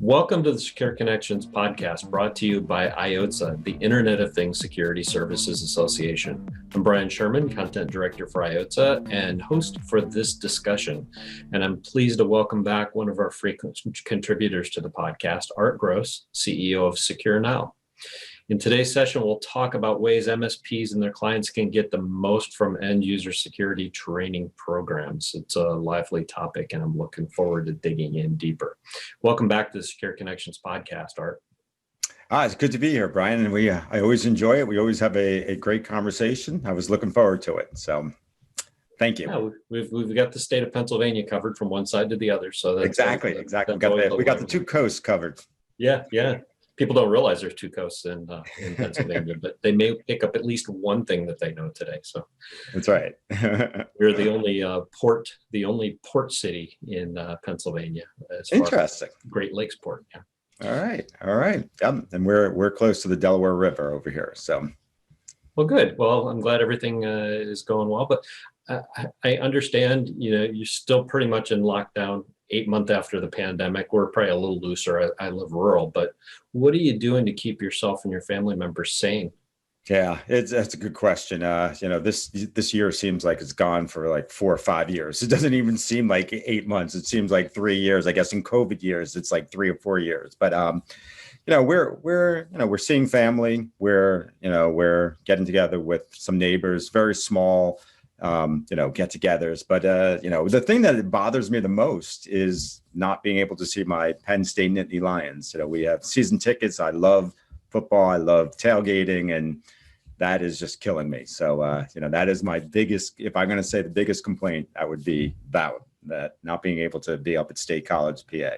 Welcome to the Secure Connections podcast, brought to you by IOTSA, the Internet of Things Security Services Association. I'm Brian Sherman, Content Director for IOTSA and host for this discussion. And I'm pleased to welcome back one of our frequent contributors to the podcast, Art Gross, CEO of Secure Now. In today's session, we'll talk about ways MSPs and their clients can get the most from end user security training programs. It's a lively topic, and I'm looking forward to digging in deeper. Welcome back to the Secure Connections podcast, Art. It's good to be here, Brian. And I always enjoy it. We always have a great conversation. I was looking forward to it. So thank you. Yeah, we've got the state of Pennsylvania covered from one side to the other. So that's exactly. We got the two coasts covered. Yeah. People don't realize there's two coasts in Pennsylvania, but they may pick up at least one thing that they know today. So that's right. We're the only port city in Pennsylvania. Interesting. Great Lakes port. Yeah. All right. And we're close to the Delaware River over here. So. Well, good. Well, I'm glad everything is going well, but I understand, you're still pretty much in lockdown 8 months after the pandemic. We're probably a little looser. I live rural, but what are you doing to keep yourself and your family members sane? Yeah, that's a good question. This year seems like it's gone for like 4 or 5 years. It doesn't even seem like 8 months. It seems like 3 years. I guess in COVID years, it's like 3 or 4 years. But we're seeing family. We're getting together with some neighbors, very small, get-togethers. But the thing that bothers me the most is not being able to see my Penn State Nittany Lions. We have season tickets. I love football. I love tailgating, and that is just killing me. So, that is my biggest, if I'm going to say the biggest complaint, that would be about that, not being able to be up at State College, PA.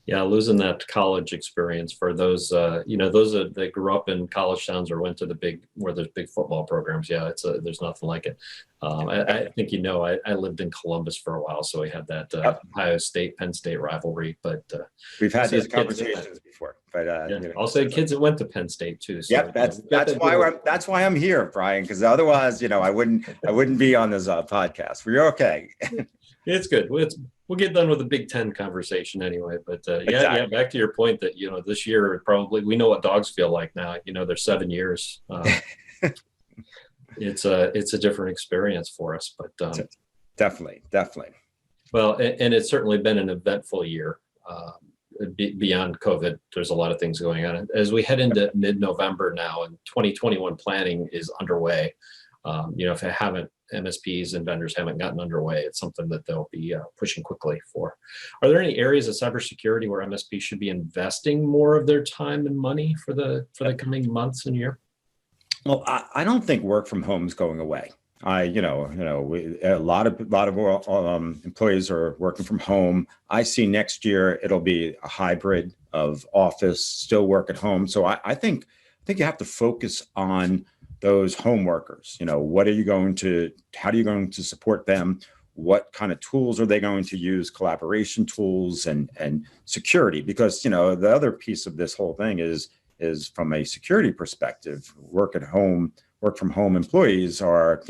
Yeah, losing that college experience for those, those that grew up in college towns or went to where there's big football programs. Yeah, there's nothing like it. I think I lived in Columbus for a while, so we had that Ohio State, Penn State rivalry. But we've had these conversations before. But I'll say kids that went to Penn State too. So, yep, that's why I'm here, Brian. Because otherwise, I wouldn't be on this podcast. We're okay. It's good. We'll get done with the Big Ten conversation anyway. But exactly. Back to your point that, this year probably, we know what dogs feel like now. They're 7 years. It's a different experience for us. But definitely. Well, and it's certainly been an eventful year. Beyond COVID, there's a lot of things going on. As we head into mid-November now, and 2021 planning is underway. If MSPs and vendors haven't gotten underway, it's something that they'll be pushing quickly for. Are there any areas of cybersecurity where MSPs should be investing more of their time and money for the coming months and year? Well, I don't think work from home is going away. A lot of employees are working from home. I see next year it'll be a hybrid of office, still work at home. So I think you have to focus on those home workers. How are you going to support them? What kind of tools are they going to use? Collaboration tools and security, because the other piece of this whole thing is from a security perspective, work from home employees are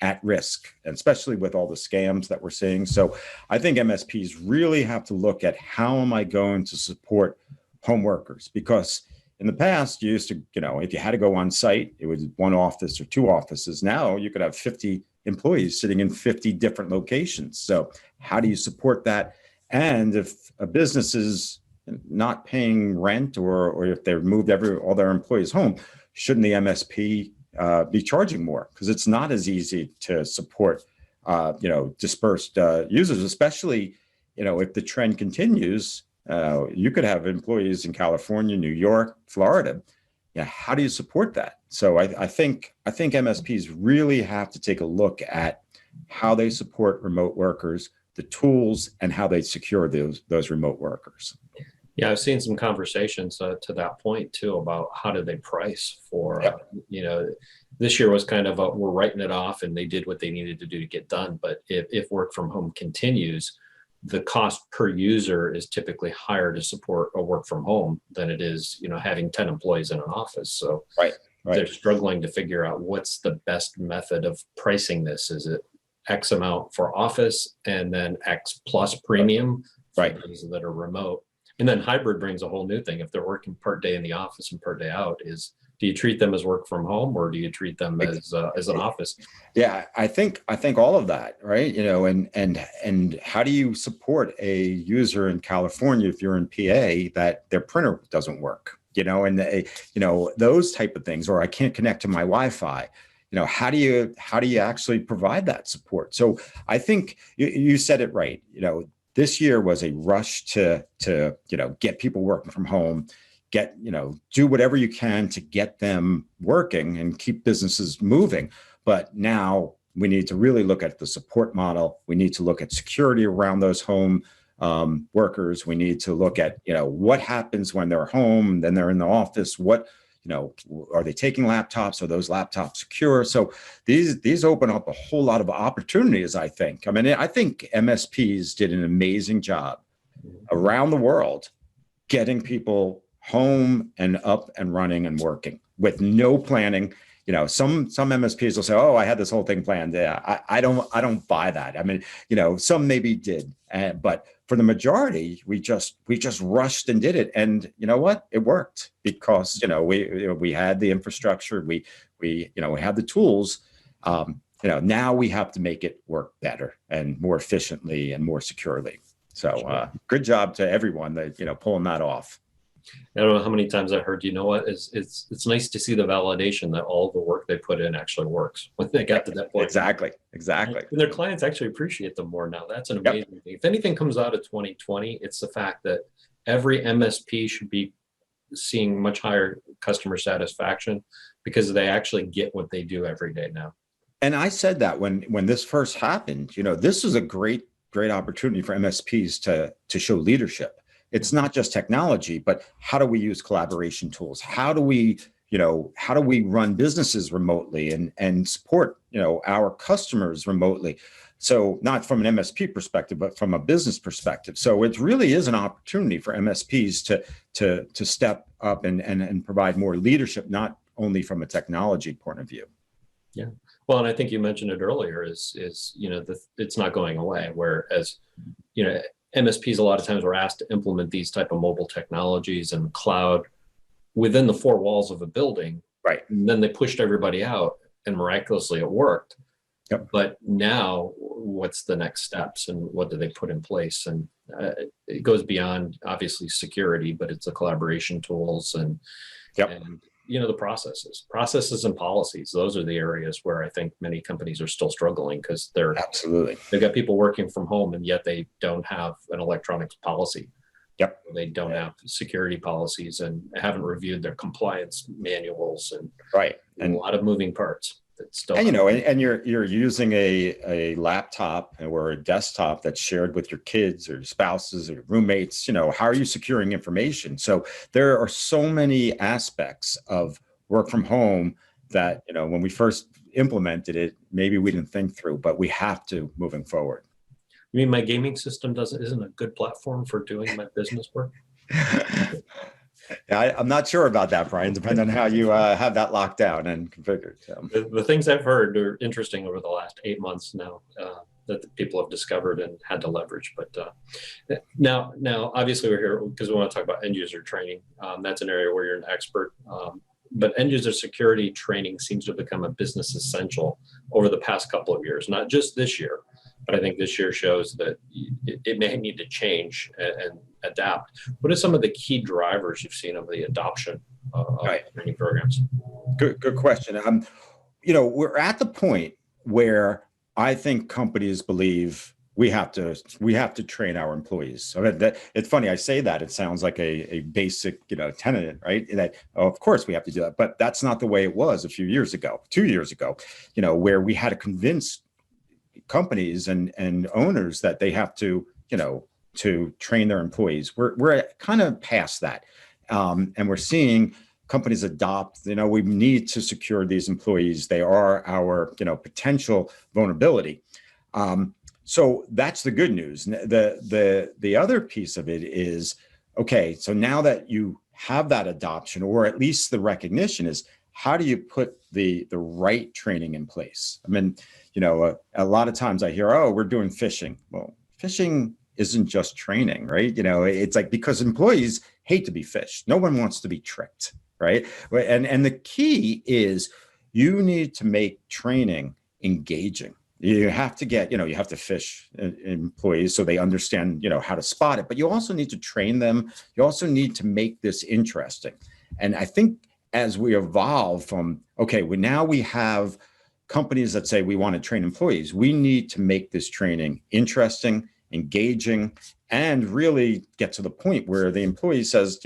at risk, and especially with all the scams that we're seeing. So I think MSPs really have to look at, how am I going to support home workers? Because in the past, you used to, if you had to go on site, it was one office or two offices. Now you could have 50 employees sitting in 50 different locations. So how do you support that? And if a business is not paying rent, or if they've moved all their employees home, shouldn't the MSP be charging more? Because it's not as easy to support, dispersed users, especially, if the trend continues. You could have employees in California, New York, Florida. How do you support that? So I think MSPs really have to take a look at how they support remote workers, the tools, and how they secure those remote workers. Yeah, I've seen some conversations to that point too about how do they price for, this year was kind of we're writing it off, and they did what they needed to do to get done. But if work from home continues, the cost per user is typically higher to support a work from home than it is, having 10 employees in an office. So right. They're struggling to figure out what's the best method of pricing this. Is it X amount for office and then X plus premium for Right. those that are remote. And then hybrid brings a whole new thing. If they're working part day in the office and part day out, do you treat them as work from home, or do you treat them as an office? Yeah, I think all of that, right? And how do you support a user in California if you're in PA that their printer doesn't work? And those type of things, or I can't connect to my Wi-Fi. How do you actually provide that support? So I think you said it right. This year was a rush to get people working from home, do whatever you can to get them working and keep businesses moving. But now we need to really look at the support model. We need to look at security around those home workers. We need to look at, what happens when they're home, then they're in the office. Are they taking laptops? Are those laptops secure? So these open up a whole lot of opportunities, I think. I mean, I think MSPs did an amazing job around the world getting people home and up and running and working with no planning. Some MSPs will say, "Oh, I had this whole thing planned." Yeah, I don't buy that. I mean, some maybe did, but for the majority, we just rushed and did it. And you know what? It worked because we had the infrastructure, we had the tools. Now we have to make it work better and more efficiently and more securely. So good job to everyone that pulling that off. I don't know how many times I heard, it's nice to see the validation that all the work they put in actually works when they got to that point. Exactly. And their clients actually appreciate them more now. That's an amazing thing. If anything comes out of 2020, it's the fact that every MSP should be seeing much higher customer satisfaction because they actually get what they do every day now. And I said that when this first happened, this is a great opportunity for MSPs to show leadership. It's not just technology, but how do we use collaboration tools? How do we run businesses remotely and support, our customers remotely? So not from an MSP perspective, but from a business perspective. So it really is an opportunity for MSPs to step up and provide more leadership, not only from a technology point of view. Yeah. Well, and I think you mentioned it earlier is it's not going away. Whereas, MSPs a lot of times were asked to implement these type of mobile technologies and cloud within the four walls of a building. Right. And then they pushed everybody out and miraculously it worked. Yep. But now what's the next steps and what do they put in place? And it goes beyond obviously security, but it's the collaboration tools and the processes and policies. Those are the areas where I think many companies are still struggling because they've got people working from home and yet they don't have an electronics policy. Yep. They don't have security policies and haven't reviewed their compliance manuals and a lot of moving parts. And you're using a laptop or a desktop that's shared with your kids or your spouses or your roommates. How are you securing information? So there are so many aspects of work from home that when we first implemented it, maybe we didn't think through, but we have to moving forward. You mean my gaming system isn't a good platform for doing my business work? I'm not sure about that, Brian, depending on how you have that locked down and configured. The things I've heard are interesting over the last 8 months now that people have discovered and had to leverage. But now, obviously, we're here because we want to talk about end user training. That's an area where you're an expert. But end user security training seems to have become a business essential over the past couple of years, not just this year. But I think this year shows that it may need to change and adapt. What are some of the key drivers you've seen of the adoption of training programs? Good question. We're at the point where I think companies believe we have to train our employees. I mean, it's funny. I say that it sounds like a basic, tenet, right? That of course we have to do that, but that's not the way it was a few years ago, 2 years ago, where we had to convince companies and owners that they have to train their employees. We're kind of past that, and we're seeing companies adopt. We need to secure these employees. They are our potential vulnerability. So that's the good news. The other piece of it is, okay, so now that you have that adoption, or at least the recognition, is how do you put the right training in place? I mean, a lot of times I hear, oh, we're doing phishing. Well, phishing isn't just training, right? It's like, because employees hate to be phished. No one wants to be tricked, right? And the key is you need to make training engaging. You have to get, you have to phish employees so they understand, how to spot it, but you also need to train them. You also need to make this interesting. And I think as we evolve from, okay, now we have companies that say we want to train employees, we need to make this training interesting, engaging, and really get to the point where the employee says,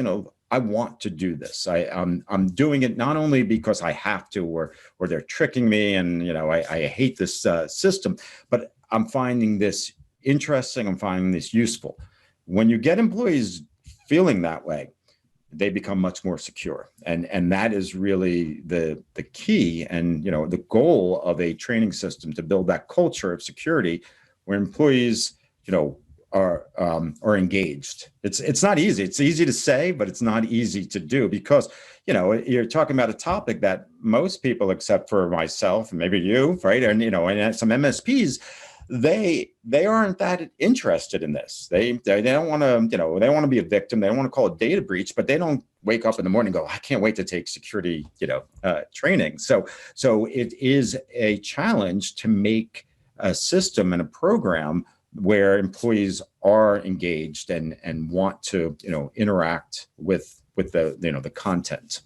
I want to do this. I'm doing it not only because I have to, or they're tricking me, and I hate this system, but I'm finding this interesting. I'm finding this useful. When you get employees feeling that way, they become much more secure, and that is really the key, and the goal of a training system, to build that culture of security where employees are engaged. It's not easy. It's easy to say, but it's not easy to do, because you're talking about a topic that most people, except for myself and maybe you, right, and and some MSPs, they aren't that interested in this. They don't want to, they want to be a victim. They don't want to call it data breach, but they don't wake up in the morning and go, I can't wait to take security training. So it is a challenge to make a system and a program where employees are engaged and want to interact with the the content.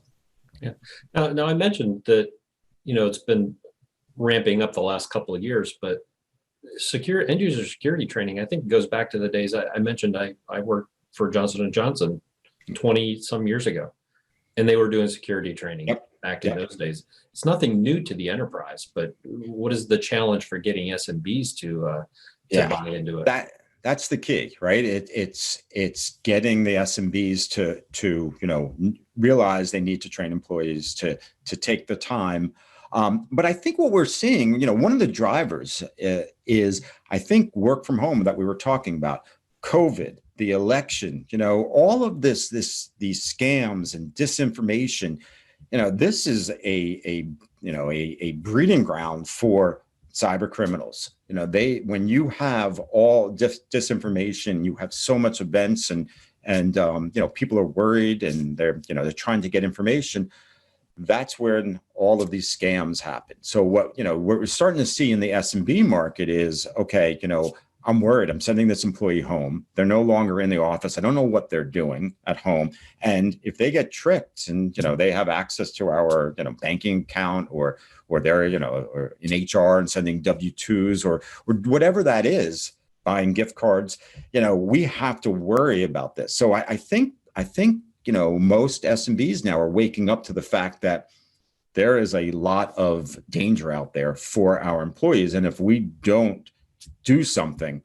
Yeah. Now I mentioned that it's been ramping up the last couple of years, but end user security training, I think, goes back to the days I mentioned. I worked for Johnson & Johnson 20 some years ago, and they were doing security training back in those days. It's nothing new to the enterprise, but what is the challenge for getting SMBs to buy into it? That's the key, right? It's getting the SMBs to realize they need to train employees, to take the time. But I think what we're seeing, one of the drivers is, I think, work from home that we were talking about, COVID, the election, all of these scams and disinformation. This is a breeding ground for cyber criminals. When you have all disinformation, you have so much events, and people are worried, and they're trying to get information. That's when all of these scams happen. So what we're starting to see in the SMB market is, okay, I'm worried. I'm sending this employee home. They're no longer in the office. I don't know what they're doing at home. And if they get tricked, and they have access to our banking account, or they're or in HR and sending W-2s or whatever that is, buying gift cards, we have to worry about this. So I think most SMBs now are waking up to the fact that there is a lot of danger out there for our employees, and if we don't do something,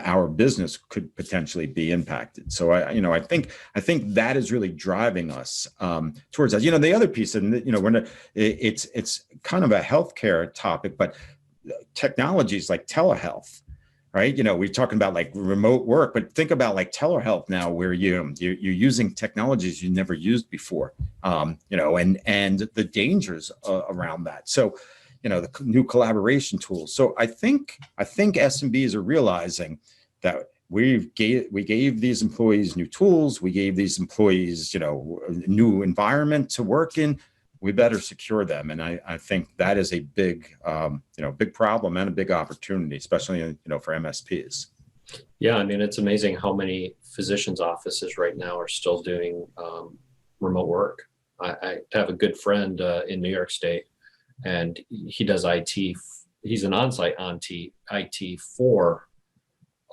our business could potentially be impacted. So I think that is really driving us towards that. The other piece, and it's kind of a healthcare topic, but technologies like telehealth, right? We're talking about like remote work, but think about like telehealth now, where you're using technologies you never used before, and the dangers around that. So, the new collaboration tools. So I think SMBs are realizing that we gave these employees new tools, we gave these employees, a new environment to work in. We better secure them, and I think that is a big, big problem and a big opportunity, especially for MSPs. Yeah, I mean, it's amazing how many physicians' offices right now are still doing remote work. I have a good friend in New York State, and he does IT. He's an on-site IT for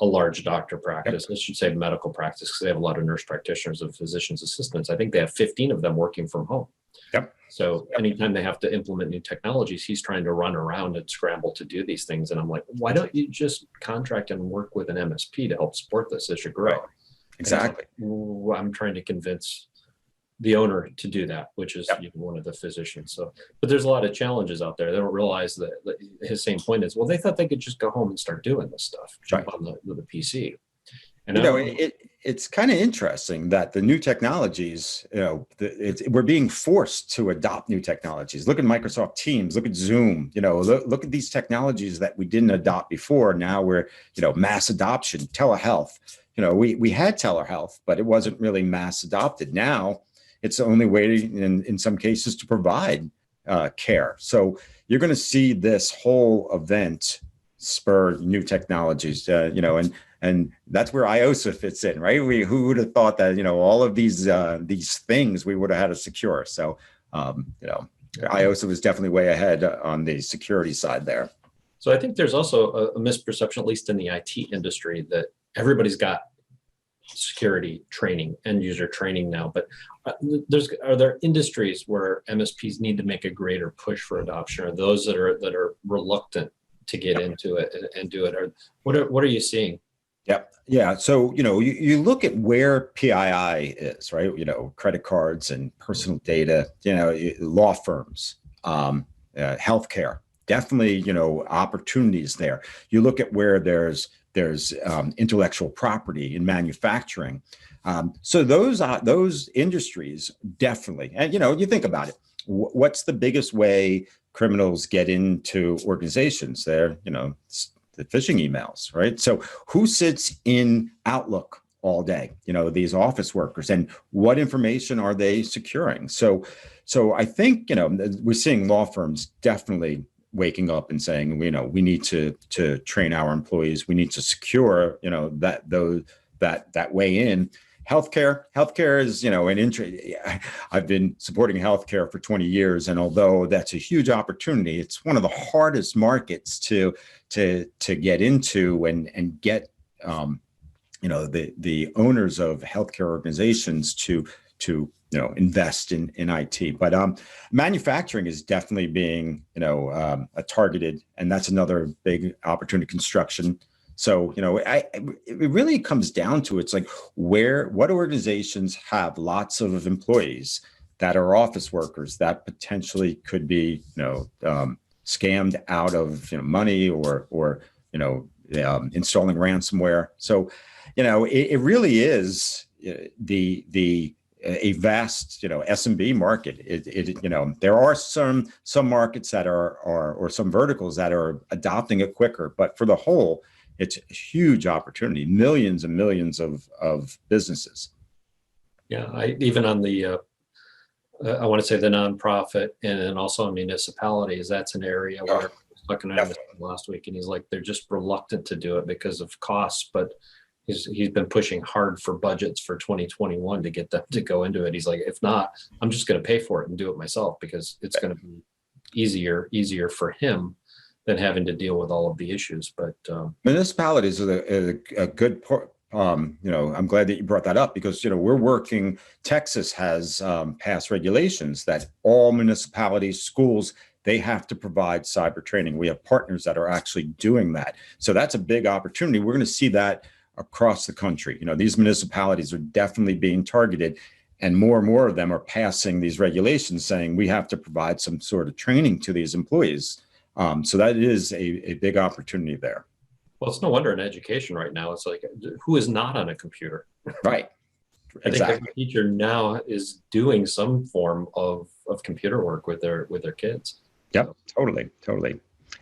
a large doctor practice. I should say medical practice, because they have a lot of nurse practitioners and physician's assistants. I think they have 15 of them working from home. Yep. So anytime they have to implement new technologies, he's trying to run around and scramble to do these things. And I'm like, why don't you just contract and work with an MSP to help support this as you grow? Right. Exactly. I'm trying to convince the owner to do that, which is one of the physicians. So, but there's a lot of challenges out there. They don't realize that his same point is, well, they thought they could just go home and start doing this stuff, jump on the PC. And it's kind of interesting that the new technologies, we're being forced to adopt new technologies. Look at Microsoft Teams, look at Zoom, look at these technologies that we didn't adopt before. Now we're, mass adoption, telehealth. We had telehealth, but it wasn't really mass adopted. Now it's the only way in some cases to provide care. So you're going to see this whole event spur new technologies, and that's where IOSA fits in, right? Who would have thought that, all of these things we would have had to secure. So, IOSA was definitely way ahead on the security side there. So I think there's also a misperception, at least in the IT industry, that everybody's got security training, end user training now, but are there industries where MSPs need to make a greater push for adoption, or those that are reluctant to get into it and do it? Or what are you seeing? Yep. Yeah. So, you look at where PII is, right? Credit cards and personal data, law firms, healthcare, definitely, opportunities there. You look at where there's intellectual property in manufacturing. So those industries definitely, and, you think about it, what's the biggest way criminals get into organizations? They're, the phishing emails, right? So who sits in Outlook all day? These office workers, and what information are they securing? So I think, we're seeing law firms definitely waking up and saying, we need to train our employees. We need to secure, that way in. Healthcare is, an interest. I've been supporting healthcare for 20 years. And although that's a huge opportunity, it's one of the hardest markets to get into and get, the owners of healthcare organizations to invest in IT. But manufacturing is definitely being, targeted, and that's another big opportunity. Construction. So, it really comes down to, it's like what organizations have lots of employees that are office workers that potentially could be, scammed out of money or installing ransomware. So, it really is a vast, SMB market. There are some markets that are or some verticals that are adopting it quicker, but for the whole, it's a huge opportunity, millions and millions of businesses. Yeah, even on the, I want to say the nonprofit and also in municipalities, that's an area where I was looking at last week, and he's like, they're just reluctant to do it because of costs, but he's been pushing hard for budgets for 2021 to get them to go into it. He's like, if not, I'm just going to pay for it and do it myself, because it's going to be easier for him than having to deal with all of the issues. But municipalities are a good part. I'm glad that you brought that up, because we're working. Texas has passed regulations that all municipalities, schools, they have to provide cyber training. We have partners that are actually doing that. So that's a big opportunity. We're going to see that across the country. These municipalities are definitely being targeted, and more of them are passing these regulations saying we have to provide some sort of training to these employees. So that is a big opportunity there. Well, it's no wonder in education right now, it's like, who is not on a computer? Right. I think every teacher now is doing some form of computer work with their kids. Yep, totally.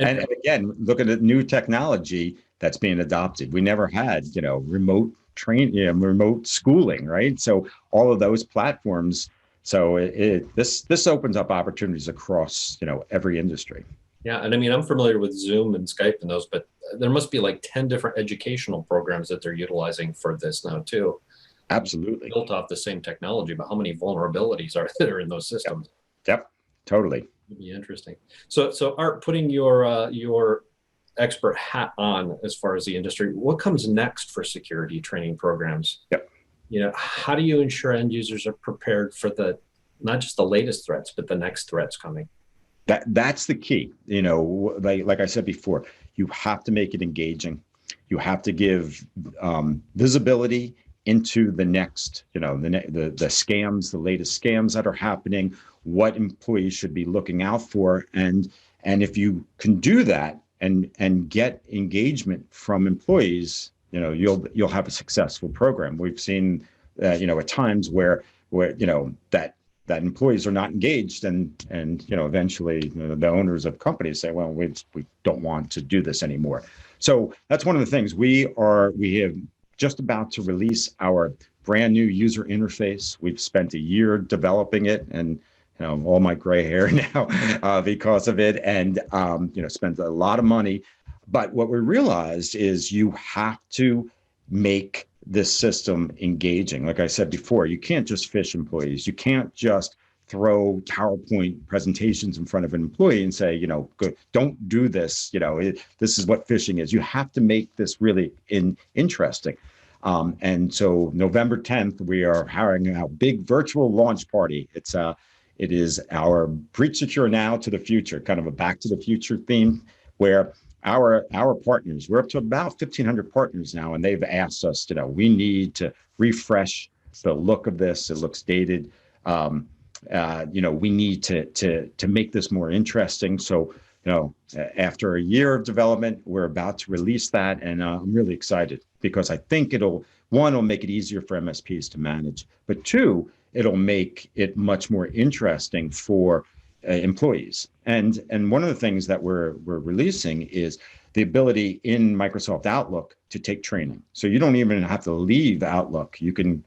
And again, look at the new technology that's being adopted. We never had, remote remote schooling, right? So all of those platforms. So this opens up opportunities across, every industry. Yeah, and I mean, I'm familiar with Zoom and Skype and those, but there must be like 10 different educational programs that they're utilizing for this now too. Absolutely. Built off the same technology, but how many vulnerabilities are there in those systems? Yep, totally. It'd be interesting. So Art, putting your expert hat on as far as the industry, what comes next for security training programs? Yep. How do you ensure end users are prepared for not just the latest threats, but the next threats coming? That's the key. Like I said before, you have to make it engaging. You have to give visibility into the next, the scams, the latest scams that are happening, what employees should be looking out for, and if you can do that and get engagement from employees, you'll have a successful program. We've seen, at times where that employees are not engaged, and eventually the owners of companies say, well, we don't want to do this anymore. So that's one of the things we have just about to release our brand new user interface. We've spent a year developing it, and all my gray hair now because of it, and spent a lot of money. But what we realized is you have to make this system engaging. Like I said before, you can't just phish employees. You can't just throw PowerPoint presentations in front of an employee and say, don't do this. This is what phishing is. You have to make this really interesting. And so November 10th, we are having a big virtual launch party. It is our Breach Secure Now to the Future, kind of a back to the future theme, where our partners, we're up to about 1,500 partners now, and they've asked us, we need to refresh the look of this. It looks dated. We need to make this more interesting. So, after a year of development, we're about to release that, and I'm really excited because I think it'll make it easier for MSPs to manage, but two, it'll make it much more interesting for employees. And one of the things that we're releasing is the ability in Microsoft Outlook to take training. So you don't even have to leave Outlook. You can,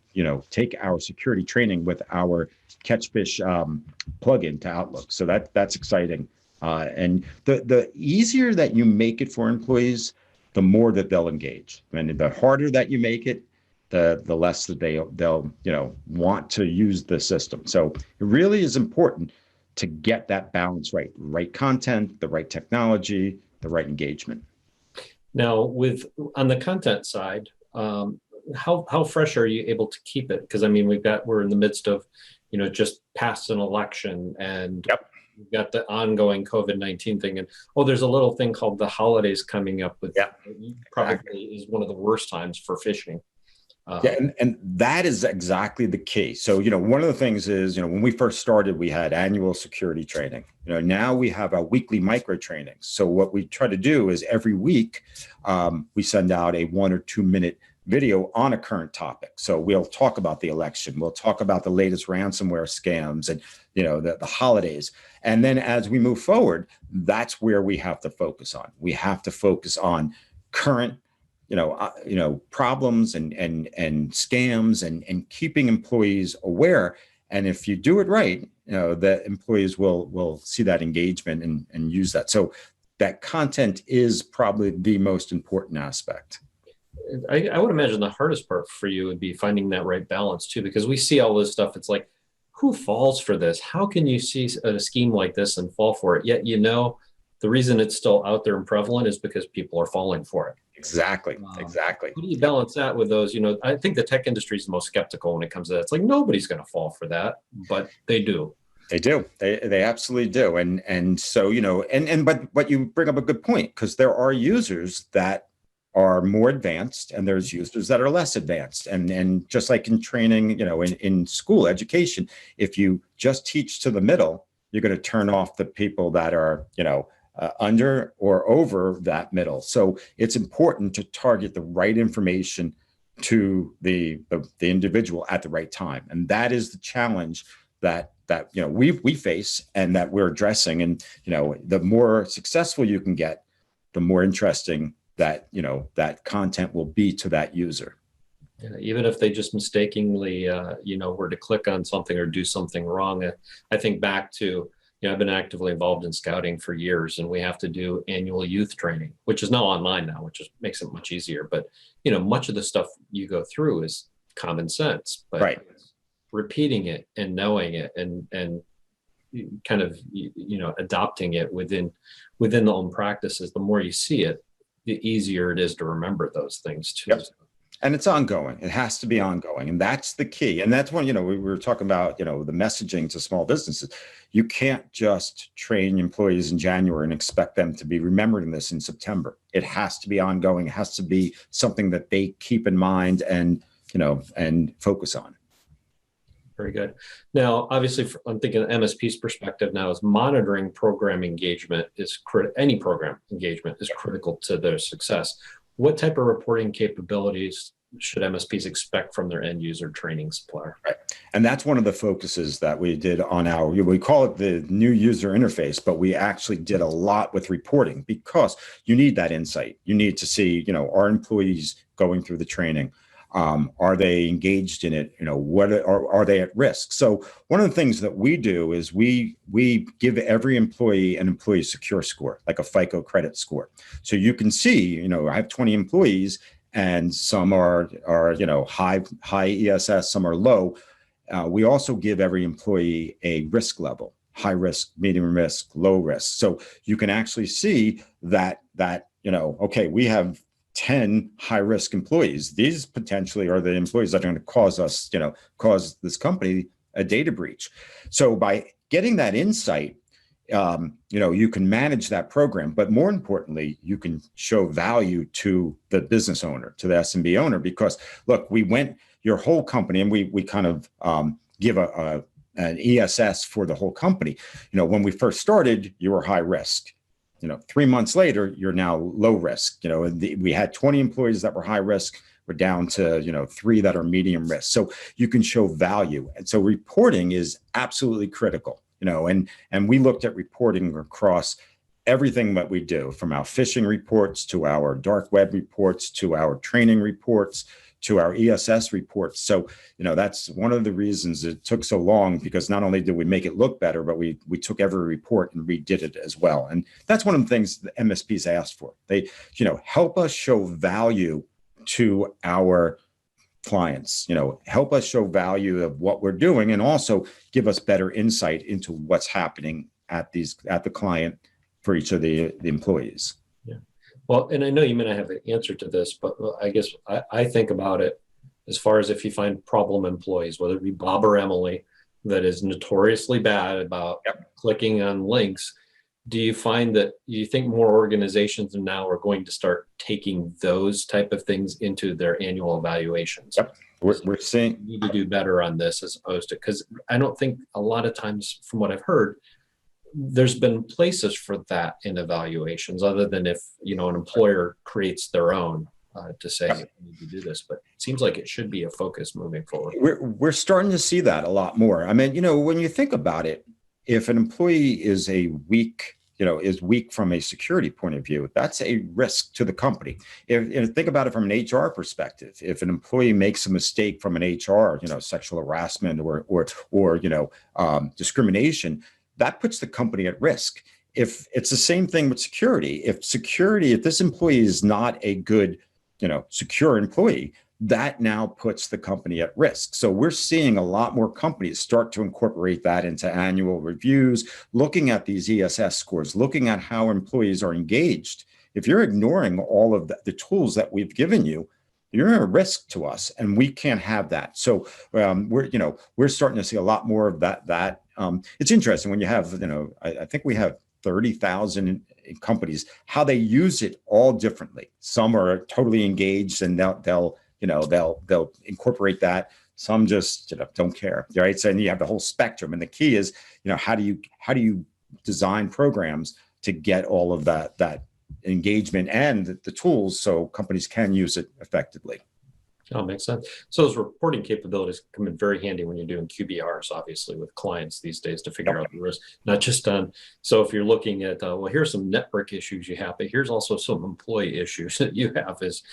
take our security training with our Catchfish plugin to Outlook. So that's exciting. And the easier that you make it for employees, the more that they'll engage. And the harder that you make it, the less that they'll want to use the system. So it really is important to get that balance right content, the right technology, the right engagement. Now, on the content side, how fresh are you able to keep it? Because we're in the midst of, just past an election, and Yep. We've got the ongoing COVID-19 thing, and there's a little thing called the holidays coming up with. Yep. Probably is one of the worst times for phishing. And that is exactly the key. So, one of the things is, when we first started, we had annual security training. Now we have our weekly micro trainings. So what we try to do is every week, we send out a 1 or 2 minute video on a current topic. So we'll talk about the election. We'll talk about the latest ransomware scams and, the holidays. And then as we move forward, that's where we have to focus on. We have to focus on current problems and scams and keeping employees aware. And if you do it right, the employees will see that engagement and use that. So that content is probably the most important aspect. I would imagine the hardest part for you would be finding that right balance too, because we see all this stuff. It's like, who falls for this? How can you see a scheme like this and fall for it? Yet, the reason it's still out there and prevalent is because people are falling for it. Exactly. How do you balance that with those? I think the tech industry is the most skeptical when it comes to that. It's like, nobody's going to fall for that, but they do. They do. They absolutely do. And so, but you bring up a good point, because there are users that are more advanced and there's users that are less advanced. And just like in training, in school education, if you just teach to the middle, you're going to turn off the people that are, under or over that middle. So it's important to target the right information to the individual at the right time. And that is the challenge that we face and that we're addressing. And, the more successful you can get, the more interesting that, that content will be to that user. Yeah, even if they just mistakenly, were to click on something or do something wrong. I think back to, I've been actively involved in scouting for years, and we have to do annual youth training, which is now online now, which makes it much easier. But, much of the stuff you go through is common sense, but right. Repeating it and knowing it and kind of, adopting it within the own practices, the more you see it, the easier it is to remember those things too. Yep. And it's ongoing. It has to be ongoing. And that's the key. And that's when, we were talking about, the messaging to small businesses. You can't just train employees in January and expect them to be remembering this in September. It has to be ongoing. It has to be something that they keep in mind and, and focus on. Very good. Now, obviously, I'm thinking MSP's perspective now is monitoring program engagement is any program engagement is critical to their success. What type of reporting capabilities should MSPs expect from their end user training supplier? Right. And that's one of the focuses that we did on we call it the new user interface, but we actually did a lot with reporting because you need that insight. You need to see, are employees going through the training? Are they engaged in it? What are they at risk? So one of the things that we do is we give every employee an employee secure score, like a FICO credit score. So you can see, I have 20 employees and some are high ESS, some are low. We also give every employee a risk level: high risk, medium risk, low risk. So you can actually see that okay, we have 10 high risk employees. These potentially are the employees that are going to cause this company a data breach. So by getting that insight, you can manage that program, but more importantly, you can show value to the business owner, to the SMB owner, because look, we went your whole company and we kind of give an ESS for the whole company. When we first started, you were high risk. 3 months later, you're now low risk. We had 20 employees that were high risk. We're down to 3 that are medium risk. So you can show value, and so reporting is absolutely critical. And we looked at reporting across everything that we do, from our phishing reports to our dark web reports to our training reports to our ESS reports. So, that's one of the reasons it took so long, because not only did we make it look better, but we took every report and redid it as well. And that's one of the things the MSPs asked for. They, help us show value to our clients, help us show value of what we're doing, and also give us better insight into what's happening at the client for each of the employees. Yeah. Well, and I know you may not have an answer to this, but I guess I think about it as far as if you find problem employees, whether it be Bob or Emily, that is notoriously bad about clicking on links. Do you find that you think more organizations now are going to start taking those type of things into their annual evaluations? Yep. We're seeing we need to do better on this, as opposed to, because I don't think a lot of times, from what I've heard, there's been places for that in evaluations, other than if an employer creates their own to say, we need to do this. But it seems like it should be a focus moving forward. We're starting to see that a lot more. I mean, when you think about it, if an employee is weak from a security point of view, that's a risk to the company. If think about it from an HR perspective, if an employee makes a mistake from an HR, sexual harassment or discrimination, that puts the company at risk. If it's the same thing with security, if this employee is not a good, secure employee, that now puts the company at risk. So we're seeing a lot more companies start to incorporate that into annual reviews, looking at these ESS scores, looking at how employees are engaged. If you're ignoring all of the tools that we've given you, you're a risk to us, and we can't have that. So we're starting to see a lot more of that. It's interesting when you have, I think we have 30,000 companies, how they use it all differently. Some are totally engaged and they'll incorporate that. Some just don't care, right? So you have the whole spectrum, and the key is, how do you design programs to get all of that engagement and the tools so companies can use it effectively. Oh, makes sense. So those reporting capabilities come in very handy when you're doing QBRs, obviously, with clients these days, to figure out the risk, not just on. So if you're looking at, here's some network issues you have, but here's also some employee issues that you have. Is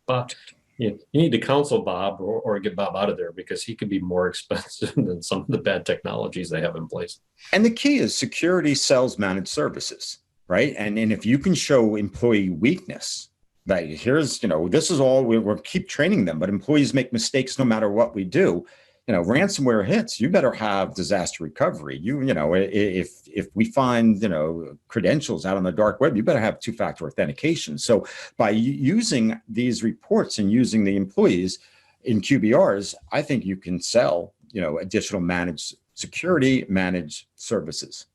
Bob, you need to counsel Bob or get Bob out of there, because he could be more expensive than some of the bad technologies they have in place. And the key is security sells managed services, right? And if you can show employee weakness, that here's, this is all, we'll keep training them, but employees make mistakes no matter what we do. Ransomware hits, you better have disaster recovery. If we find, credentials out on the dark web, you better have 2-factor authentication. So by using these reports and using the employees in QBRs, I think you can sell, additional managed security, managed services.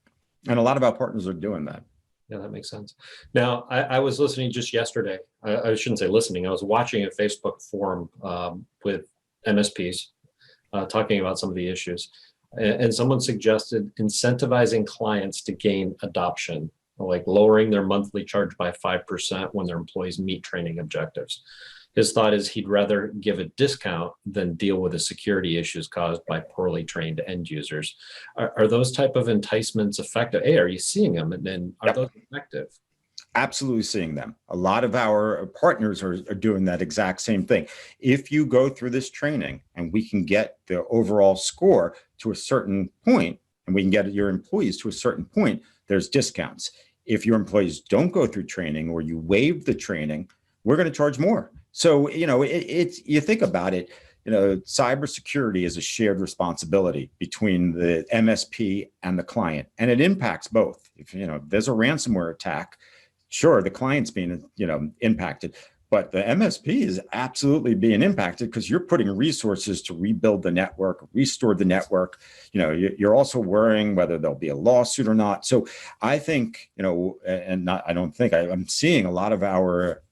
And a lot of our partners are doing that. Yeah, that makes sense. Now, I was listening just yesterday. I shouldn't say listening. I was watching a Facebook forum with MSPs talking about some of the issues. And someone suggested incentivizing clients to gain adoption like lowering their monthly charge by 5% when their employees meet training objectives. His thought is he'd rather give a discount than deal with the security issues caused by poorly trained end users. Are those type of enticements effective? Hey, are you seeing them? And then are those effective? Absolutely seeing them. A lot of our partners are doing that exact same thing. If you go through this training and we can get the overall score to a certain point, and we can get your employees to a certain point, there's discounts. If your employees don't go through training or you waive the training, we're going to charge more. So, it's you think about it, cybersecurity is a shared responsibility between the MSP and the client, and it impacts both. If, there's a ransomware attack, sure, the client's being, impacted, but the MSP is absolutely being impacted because you're putting resources to rebuild the network, restore the network. You're also worrying whether there'll be a lawsuit or not. So I think, I'm seeing a lot of our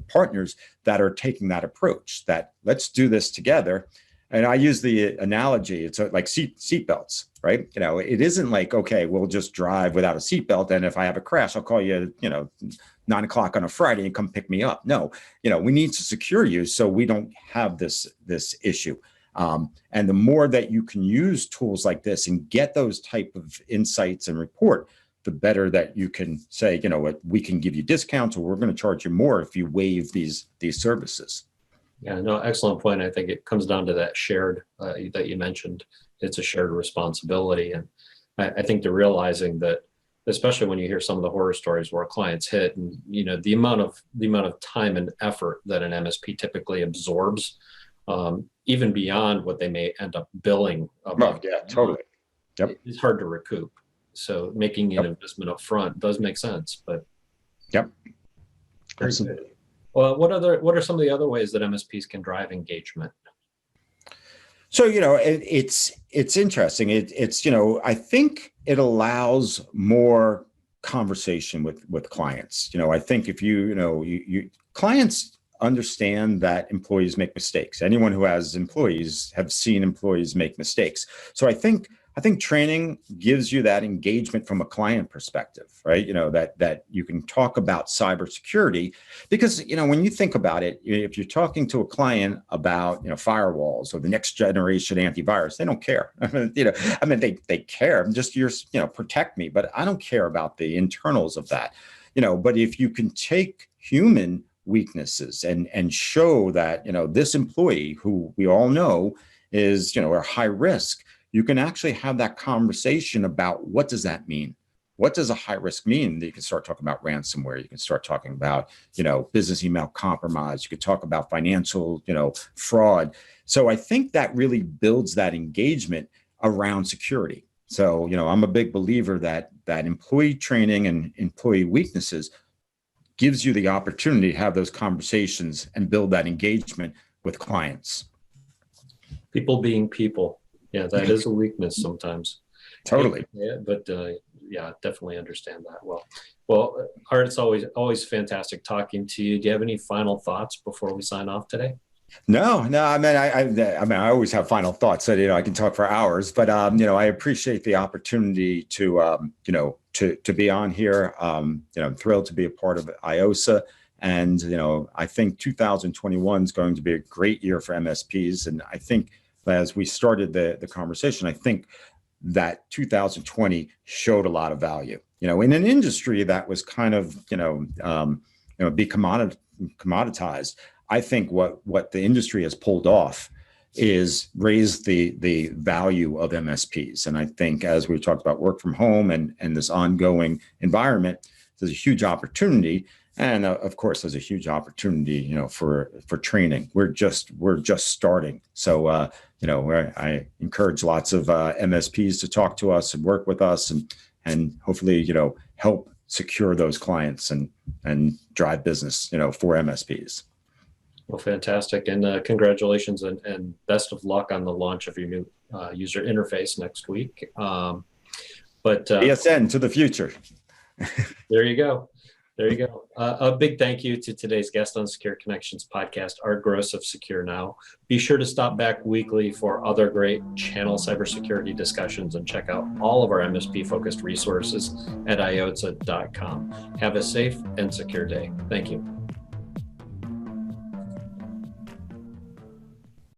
partners that are taking that approach, that let's do this together. And I use the analogy, it's like seat belts, right? It isn't like, okay, we'll just drive without a seatbelt, and if I have a crash, I'll call you, 9 o'clock on a Friday and come pick me up. No, we need to secure you so we don't have this issue. And the more that you can use tools like this and get those type of insights and report, the better that you can say, what, we can give you discounts, or we're going to charge you more if you waive these services. Yeah, no, excellent point. I think it comes down to that shared that you mentioned. It's a shared responsibility. And I think they're realizing that, especially when you hear some of the horror stories where clients hit, and the amount of time and effort that an MSP typically absorbs, even beyond what they may end up billing. Yeah, totally. Yep. It's hard to recoup. So making an investment up front does make sense. But yep. Absolutely. Well, what are some of the other ways that MSPs can drive engagement? So, it's interesting. I think it allows more conversation with clients. I think if clients understand that employees make mistakes. Anyone who has employees have seen employees make mistakes. So I think training gives you that engagement from a client perspective, right? That you can talk about cybersecurity, because, when you think about it, if you're talking to a client about, firewalls or the next generation antivirus, they don't care. They care. Just protect me, but I don't care about the internals of that. But if you can take human weaknesses and show that, this employee who we all know is, are high risk, you can actually have that conversation about what does that mean? What does a high risk mean? You can start talking about ransomware. You can start talking about, business email compromise. You could talk about financial, fraud. So I think that really builds that engagement around security. So, I'm a big believer that employee training and employee weaknesses gives you the opportunity to have those conversations and build that engagement with clients. People being people. Yeah, that is a weakness sometimes. Totally. Yeah, but definitely understand that well. Art, it's always fantastic talking to you. Do you have any final thoughts before we sign off today? No. I mean, I always have final thoughts that, I can talk for hours, but, I appreciate the opportunity to be on here. I'm thrilled to be a part of IOSA. And, I think 2021 is going to be a great year for MSPs. And I think as we started the conversation, I think that 2020 showed a lot of value, in an industry that was kind of, be commoditized. I think what the industry has pulled off is raise the value of MSPs. And I think as we talked about work from home and this ongoing environment, there's a huge opportunity. And of course, there's a huge opportunity, for training. We're just starting. So, I encourage lots of MSPs to talk to us and work with us and hopefully, help secure those clients and drive business, for MSPs. Well, fantastic. And congratulations and best of luck on the launch of your new user interface next week. BSN to the future. There you go. There you go. A big thank you to today's guest on Secure Connections podcast, Art Gross of Secure Now. Be sure to stop back weekly for other great channel cybersecurity discussions and check out all of our MSP-focused resources at iotsa.com. Have a safe and secure day. Thank you.